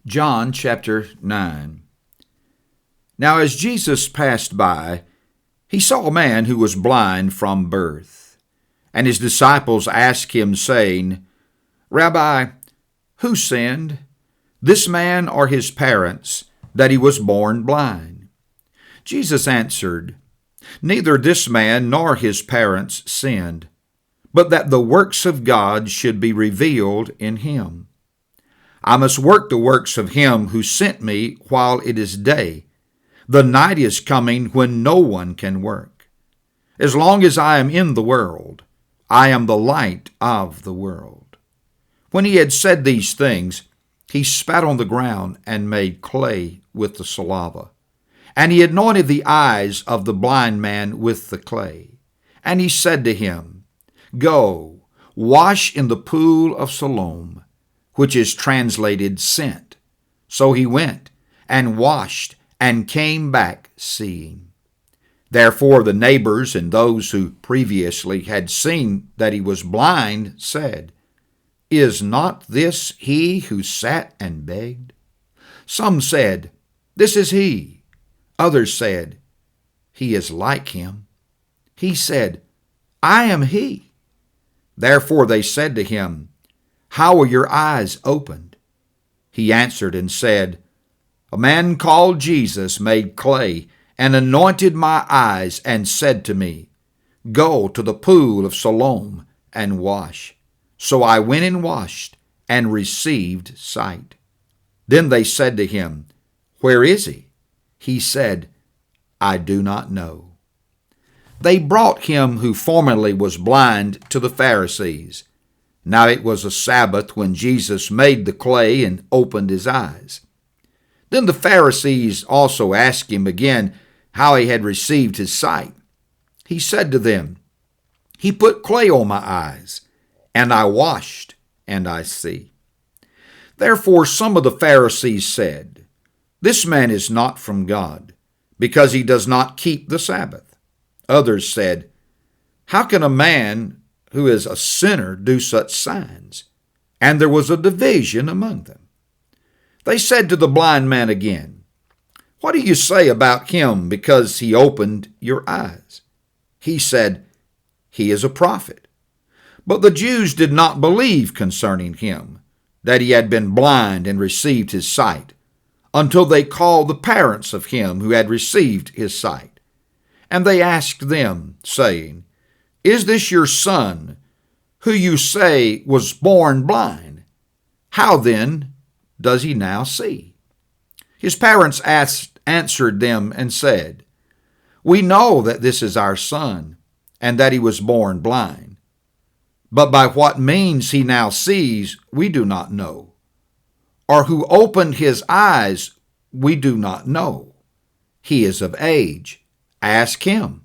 John chapter 9. Now as Jesus passed by, he saw a man who was blind from birth. And his disciples asked him, saying, Rabbi, who sinned, this man or his parents, that he was born blind? Jesus answered, Neither this man nor his parents sinned, but that the works of God should be revealed in him. I must work the works of him who sent me while it is day. The night is coming when no one can work. As long as I am in the world, I am the light of the world. When he had said these things, he spat on the ground and made clay with the saliva. And he anointed the eyes of the blind man with the clay. And he said to him, Go, wash in the pool of Siloam, which is translated sent. So he went and washed and came back seeing. Therefore the neighbors and those who previously had seen that he was blind said, Is not this he who sat and begged? Some said, This is he. Others said, He is like him. He said, I am he. Therefore they said to him, How were your eyes opened? He answered and said, A man called Jesus made clay and anointed my eyes and said to me, Go to the pool of Siloam and wash. So I went and washed and received sight. Then they said to him, Where is he? He said, I do not know. They brought him who formerly was blind to the Pharisees. Now it was a Sabbath when Jesus made the clay and opened his eyes. Then the Pharisees also asked him again how he had received his sight. He said to them, He put clay on my eyes, and I washed, and I see. Therefore some of the Pharisees said, This man is not from God, because he does not keep the Sabbath. Others said, How can a man who is a sinner do such signs? And there was a division among them. They said to the blind man again, What do you say about him because he opened your eyes? He said, He is a prophet. But the Jews did not believe concerning him, that he had been blind and received his sight, until they called the parents of him who had received his sight. And they asked them, saying, Is this your son, who you say was born blind? How then does he now see? His parents answered them and said, We know that this is our son, and that he was born blind. But by what means he now sees, we do not know. Or who opened his eyes, we do not know. He is of age. Ask him.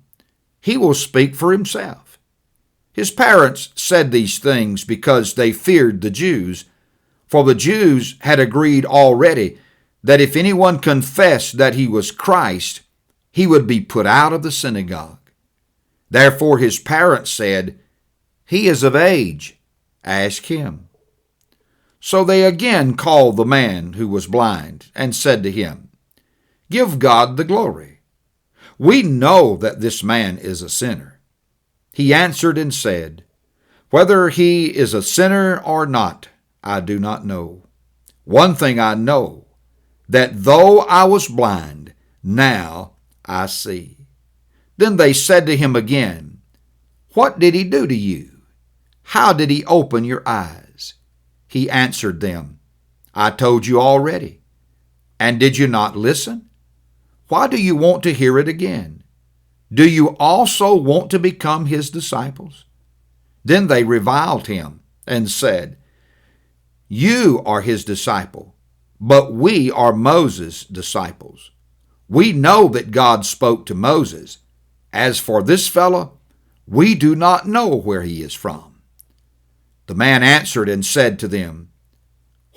He will speak for himself. His parents said these things because they feared the Jews, for the Jews had agreed already that if anyone confessed that he was Christ, he would be put out of the synagogue. Therefore his parents said, He is of age. Ask him. So they again called the man who was blind and said to him, Give God the glory. We know that this man is a sinner. He answered and said, Whether he is a sinner or not, I do not know. One thing I know, that though I was blind, now I see. Then they said to him again, What did he do to you? How did he open your eyes? He answered them, I told you already. And did you not listen? Why do you want to hear it again? Do you also want to become his disciples? Then they reviled him and said, You are his disciple, but we are Moses' disciples. We know that God spoke to Moses. As for this fellow, we do not know where he is from. The man answered and said to them,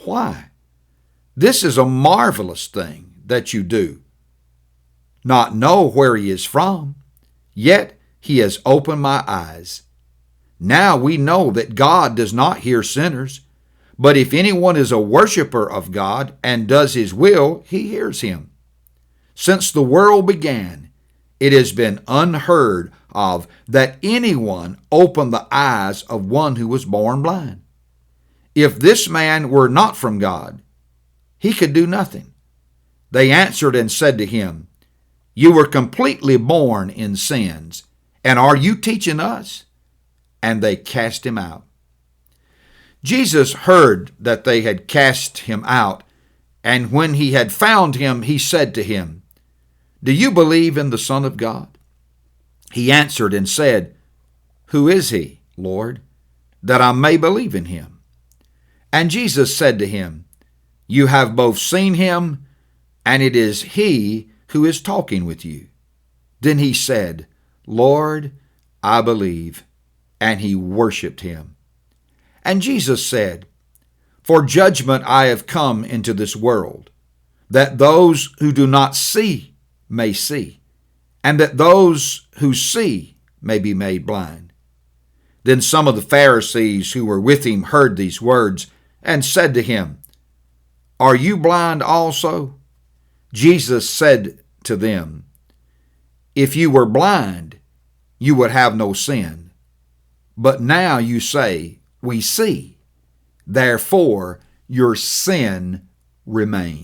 Why? This is a marvelous thing that you do. Not know where he is from, yet he has opened my eyes. Now we know that God does not hear sinners, But if anyone is a worshiper of God and does his will, he hears him. Since the world began, it has been unheard of that anyone opened the eyes of one who was born blind. If this man were not from God, he could do nothing. They answered and said to him, You were completely born in sins, and are you teaching us? And they cast him out. Jesus heard that they had cast him out, and when he had found him, he said to him, Do you believe in the Son of God? He answered and said, Who is he, Lord, that I may believe in him? And Jesus said to him, You have both seen him, and it is he who is talking with you. Then he said, Lord, I believe. And he worshiped him. And Jesus said, For judgment I have come into this world, that those who do not see may see, and that those who see may be made blind. Then some of the Pharisees who were with him heard these words and said to him, Are you blind also? Jesus said to them, If you were blind, you would have no sin. But now you say, We see. Therefore your sin remains.